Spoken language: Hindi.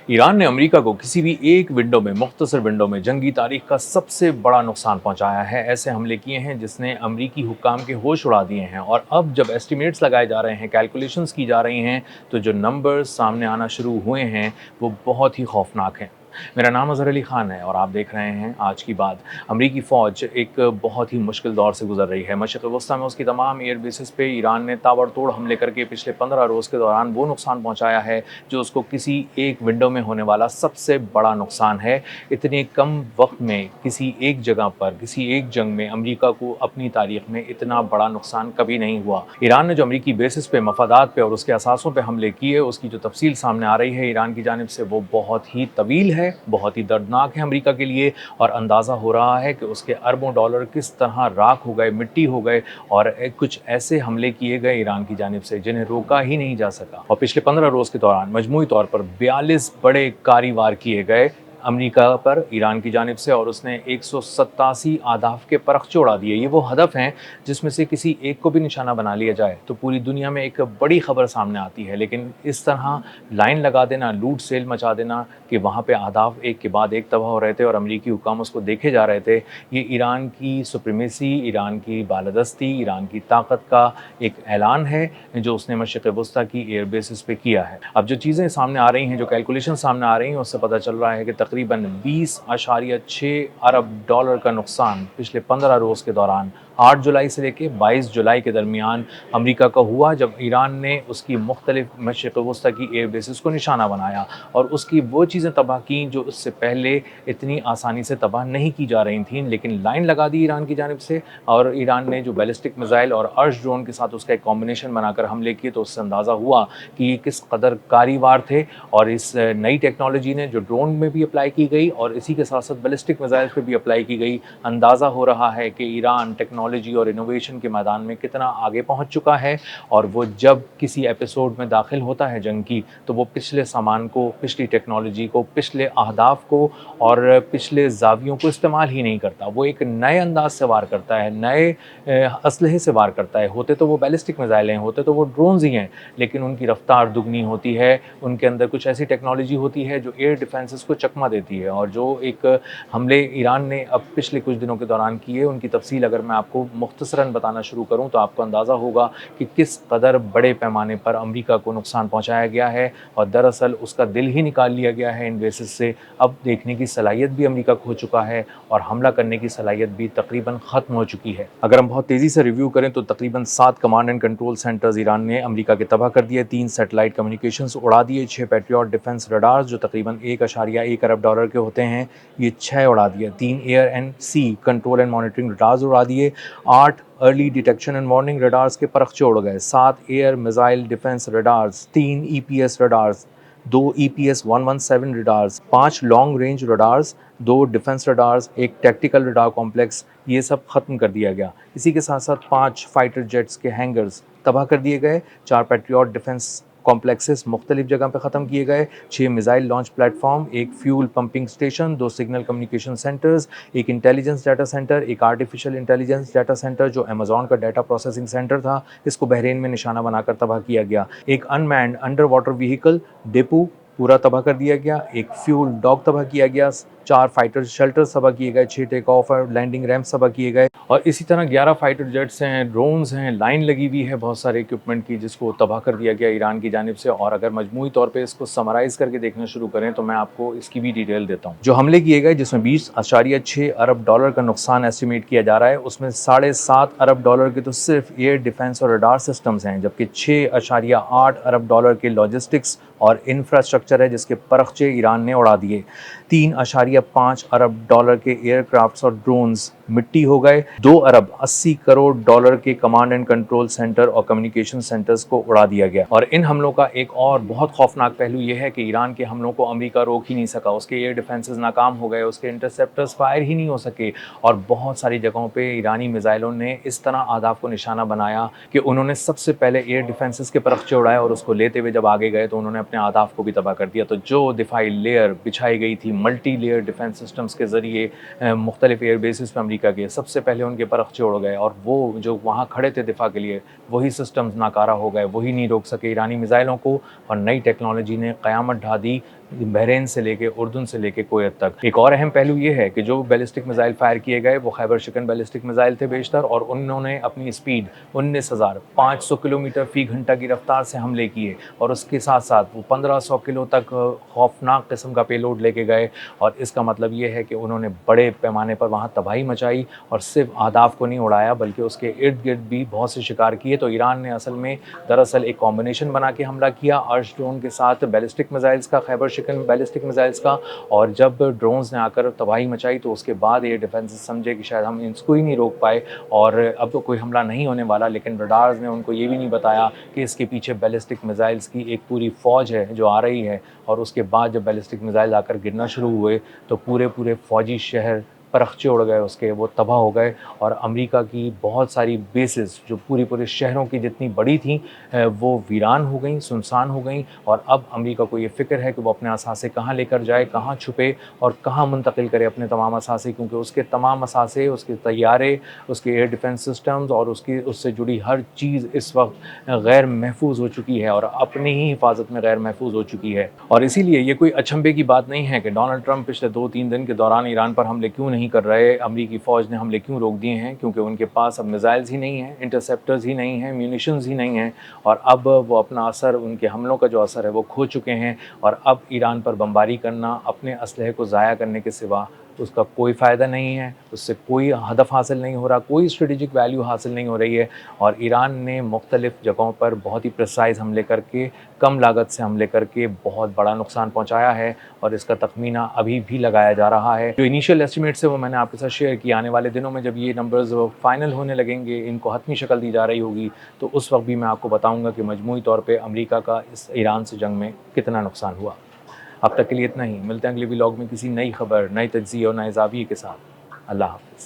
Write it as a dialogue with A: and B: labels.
A: ईरान ने अमेरिका को किसी भी एक विंडो में, मुख्तसर विंडो में जंगी तारीख का सबसे बड़ा नुकसान पहुंचाया है। ऐसे हमले किए हैं जिसने अमरीकी हुक्काम के होश उड़ा दिए हैं और अब जब एस्टिमेट्स लगाए जा रहे हैं, कैलकुलेशंस की जा रही हैं, तो जो नंबर्स सामने आना शुरू हुए हैं वो बहुत ही खौफनाक हैं। मेरा नाम अज़हर अली ख़ान है और आप देख रहे हैं आज की बात। अमरीकी फ़ौज एक बहुत ही मुश्किल दौर से गुजर रही है। मशरिक़ वस्ता में उसकी तमाम एयर बेसिस पे ईरान ने ताबड़तोड़ हमले करके पिछले 15 रोज़ के दौरान वो नुकसान पहुंचाया है जो उसको किसी एक विंडो में होने वाला सबसे बड़ा नुकसान है। इतने कम वक्त में किसी एक जगह पर, किसी एक जंग में अमरीका को अपनी तारीख में इतना बड़ा नुकसान कभी नहीं हुआ। ईरान ने जो अमरीकी बेसिस पे, मफादात पे और उसके असासों पे हमले किए, उसकी जो तफसील सामने आ रही है ईरान की जानिब से, वो बहुत ही तवील है, बहुत ही दर्दनाक है अमेरिका के लिए। और अंदाज़ा हो रहा है कि उसके अरबों डॉलर किस तरह राख हो गए, मिट्टी हो गए और कुछ ऐसे हमले किए गए ईरान की जानिब से जिन्हें रोका ही नहीं जा सका। और पिछले 15 रोज़ के दौरान मजमूई तौर पर 42 बड़े कारी वार किए गए अमेरिका पर ईरान की जानिब से और उसने 187 अहदाफ के परखचे उड़ा दिए। ये वो हदफ हैं जिसमें से किसी एक को भी निशाना बना लिया जाए तो पूरी दुनिया में एक बड़ी खबर सामने आती है, लेकिन इस तरह लाइन लगा देना, लूट सेल मचा देना कि वहाँ पे अहदाफ एक के बाद एक तबाह हो रहे थे और अमरीकी हुक्काम उसको देखे जा रहे थे, ये ईरान की सुप्रीमेसी, ईरान की बालादस्ती, ईरान की ताकत का एक ऐलान है जो उसने मशरिक़ वस्ता की एयर बेसिस पे किया है। अब जो चीज़ें सामने आ रही हैं, जो कैलकुलेशन सामने आ रही हैं, उससे पता चल रहा है कि तकरीबन 20.6 अरब डॉलर का नुकसान पिछले 15 रोज़ के दौरान 8 जुलाई से लेकर 22 जुलाई के दरमियान अमेरिका का हुआ, जब ईरान ने उसकी मुख्तलिफ मशरिक़ वस्ता की एयर बेसिस को निशाना बनाया और उसकी वो चीज़ें तबाह की जो उससे पहले इतनी आसानी से तबाह नहीं की जा रही थीं, लेकिन लाइन लगा दी ईरान की जानिब से। और ईरान ने जो बैलिस्टिक मिसाइल और अर्श ड्रोन के साथ उसका एक कॉम्बिनेशन बनाकर हमले किए, तो उससे अंदाज़ा हुआ कि ये किस कदर कारीवार थे। और इस नई टेक्नोलॉजी ने जो ड्रोन में भी अप्लाई की गई और इसी के साथ साथ बैलिस्टिक मिसाइल पर भी अप्लाई की गई, अंदाज़ा हो रहा है कि ईरान टेक्नोलॉजी और इनोवेशन के मैदान में कितना आगे पहुंच चुका है। और वो जब किसी एपिसोड में दाखिल होता है जंग की, तो वो पिछले सामान को, पिछली टेक्नोलॉजी को, पिछले अहदाफ को और पिछले ज़ावियों को इस्तेमाल ही नहीं करता। वो एक नए अंदाज से वार करता है, नए असलहे से वार करता है। होते तो वो बैलिस्टिक मिसाइलें हैं, होते तो वो ड्रोन्स ही हैं, लेकिन उनकी रफ्तार दुगनी होती है, उनके अंदर कुछ ऐसी टेक्नोलॉजी होती है जो एयर डिफेंसेस को चकमा देती है। और जो एक हमले ईरान ने अब पिछले कुछ दिनों के दौरान किए, उनकी तफसील अगर मैं आपको मुख्तसरन बताना शुरू करूँ तो आपको अंदाज़ा होगा कि किस कदर बड़े पैमाने पर अमेरिका को नुकसान पहुँचाया गया है और दरअसल उसका दिल ही निकाल लिया गया है इन बेसिस से। अब देखने की सलाहियत भी अमेरिका को हो चुका है और हमला करने की सलाहियत भी तकरीबन ख़त्म हो चुकी है। अगर हम बहुत तेज़ी से रिव्यू करें तो तकरीबन 7 command and control centres Iran ने अमेरिका के तबाह कर दिए, 3 सैटेलाइट कम्युनिकेशंस उड़ा दिए, 6 पैट्रियट डिफेंस रडार्स जो तकरीबन 1.1 अरब डॉलर के होते हैं, ये 6 उड़ा दिए, 3 air and sea control and monitoring radars उड़ा दिए, 8 early detection and warning radars के परखचे उड़ गए, 7 air missile defence radars, 3 EPS radars, 2 EPS 117 radars, 5 long range radars, 2 defence radars, एक टैक्टिकल रडार कॉम्प्लेक्स, ये सब ख़त्म कर दिया गया। इसी के साथ साथ 5 फाइटर जेट्स के हैंगर्स तबाह कर दिए गए, 4 पैट्रियट डिफेंस कॉम्प्लेक्सेस मुख्तलिफ जगह पर ख़त्म किए गए, 6 मिसाइल लॉन्च प्लेटफॉर्म, एक fuel pumping station, 2 signal communication centres, एक इंटेलिजेंस डाटा सेंटर, एक आर्टिफिशियल इंटेलिजेंस डाटा सेंटर जो अमेज़ॉन का डाटा प्रोसेसिंग सेंटर था, इसको बहरीन में निशाना बनाकर तबाह किया गया, एक unmanned under water vehicle depot पूरा तबाह कर दिया गया, एक फ्यूल डॉक तबाह किया गया, 4 फाइटर शेल्टर्स तबाह किए गए, 6 टेक ऑफ और लैंडिंग रैम्प्स तबाह किए गए और इसी तरह 11 फाइटर जेट्स हैं, ड्रोन्स हैं, लाइन लगी हुई है बहुत सारे इक्विपमेंट की जिसको तबाह कर दिया गया ईरान की जानिब से। और अगर मजमूई तौर पे इसको समराइज़ करके देखना शुरू करें तो मैं आपको इसकी भी डिटेल देता हूँ। जो हमले किए गए जिसमें 20.6 अरब डॉलर का नुकसान एस्टिमेट किया जा रहा है, उसमें 7.5 अरब डॉलर के तो सिर्फ एयर डिफेंस और रडार सिस्टम्स हैं, जबकि 6.8 अरब डॉलर के लॉजिस्टिक्स और इंफ्रास्ट्रक्चर है जिसके परखचे ईरान ने उड़ा दिए। 3.5 अरब डॉलर के एयरक्राफ्ट्स और ड्रोन्स मिट्टी हो गए, 2 अरब 80 करोड़ डॉलर के कमांड एंड कंट्रोल सेंटर और कम्युनिकेशन सेंटर्स को उड़ा दिया गया। और इन हमलों का एक और बहुत खौफनाक पहलू यह है कि ईरान के हमलों को अमेरिका रोक ही नहीं सका, उसके एयर डिफेंसेस नाकाम हो गए, उसके इंटरसेप्टर्स फायर ही नहीं हो सके और बहुत सारी जगहों पे ईरानी मिसाइलों ने इस तरह अहदाफ को निशाना बनाया कि उन्होंने सबसे पहले एयर डिफेंसेस के परखचे उड़ाए और उसको लेते हुए जब आगे गए तो उन्होंने अपने अहदाफ को भी तबाह कर दिया। तो जो दिफाई लेयर बिछाई गई थी मल्टी लेयर डिफेंस सिस्टम्स के ज़रिए मुख्तलिफ एयर बेसिस पर अमेरिका के, सबसे पहले उनके परखचे उड़ गए और वो जो वहाँ खड़े थे दिफा के लिए, वही सिस्टम्स नाकारा हो गए, वही नहीं रोक सके ईरानी मिसाइलों को और नई टेक्नोलॉजी ने क़यामत ढा दी बहरीन से लेके उर्दून से लेके कुवैत तक। एक और अहम पहलू ये है कि जो बैलिस्टिक मिसाइल फायर किए गए वो खैबर शिकन बैलिस्टिक मिसाइल थे बेशतर, और उन्होंने अपनी स्पीड 19,500 किलोमीटर फ़ी घंटा की रफ्तार से हमले किए, और उसके साथ साथ वो 1500 किलो तक खौफनाक किस्म का पेलोड लेके गए। और इसका मतलब ये है कि उन्होंने बड़े पैमाने पर वहाँ तबाही मचाई, और सिर्फ अहदाफ को नहीं उड़ाया बल्कि उसके इर्द गिर्द भी बहुत से शिकार किए। तो ईरान ने असल में दरअसल एक कॉम्बिनेशन बना के हमला किया, अर्श ड्रोन के साथ बैलिस्टिक मिसाइल्स का, खैबर शिकन बैलिस्टिक मिसाइल्स का। और जब ड्रोन्स ने आकर तबाही मचाई तो उसके बाद ये डिफेंसेस समझे कि शायद हम इसको ही नहीं रोक पाए और अब तो कोई हमला नहीं होने वाला। लेकिन रडार्स ने उनको ये भी नहीं बताया कि इसके पीछे बैलिस्टिक मिसाइल्स की एक पूरी फ़ौज है जो आ रही है। और उसके बाद जब बैलिस्टिक मिसाइल आकर गिरना शुरू हुए तो पूरे पूरे फ़ौजी शहर परखचे उड़ गए उसके, वो तबाह हो गए। और अमेरिका की बहुत सारी बेसेस जो पूरे शहरों की जितनी बड़ी थी वो वीरान हो गई, सुनसान हो गई। और अब अमेरिका को ये फ़िक्र है कि वो अपने असासे कहाँ लेकर जाए, कहाँ छुपे और कहाँ मुंतकिल करे अपने तमाम असासे, क्योंकि उसके तमाम असासे, उसके तैयारे, उसके एयर डिफेंस सिस्टम्स और उससे जुड़ी हर चीज़ इस वक्त गैर महफूज हो चुकी है और अपनी ही हिफाजत में गैर महफूज हो चुकी है। और इसीलिए ये कोई अचंभे की बात नहीं है कि डोनाल्ड ट्रंप पिछले 2-3 दिन के दौरान ईरान पर हमले क्यों नहीं कर रहे, अमेरिकी फ़ौज ने हमले क्यों रोक दिए हैं, क्योंकि उनके पास अब मिसाइल्स ही नहीं हैं, इंटरसेप्टर्स ही नहीं हैं, म्यूनिशंस ही नहीं हैं। और अब वो अपना असर, उनके हमलों का जो असर है वो खो चुके हैं। और अब ईरान पर बमबारी करना अपने असलहे को ज़ाया करने के सिवा उसका कोई फ़ायदा नहीं है, उससे कोई हदफ हासिल नहीं हो रहा, कोई स्ट्रेटेजिक वैल्यू हासिल नहीं हो रही है। और ईरान ने मुख्तलिफ़ जगहों पर बहुत ही प्रिसाइज़ हमले करके, कम लागत से हमले करके बहुत बड़ा नुकसान पहुंचाया है, और इसका तखमीना अभी भी लगाया जा रहा है। जो इनिशियल एस्टिमेट्स है वो मैंने आपके साथ शेयर किया। आने वाले दिनों में जब ये नंबर्स फाइनल होने लगेंगे, इनको हतमी शक्ल दी जा रही होगी, तो उस वक्त भी मैं आपको बताऊँगा कि मजमूई तौर पर अमेरिका का इस ईरान से जंग में कितना नुकसान हुआ। अब तक के लिए इतना ही। मिलते हैं अगले व्लॉग में किसी नई खबर, नए तज्ज़िये और नए ज़ाविये के साथ। अल्लाह हाफ़िज़।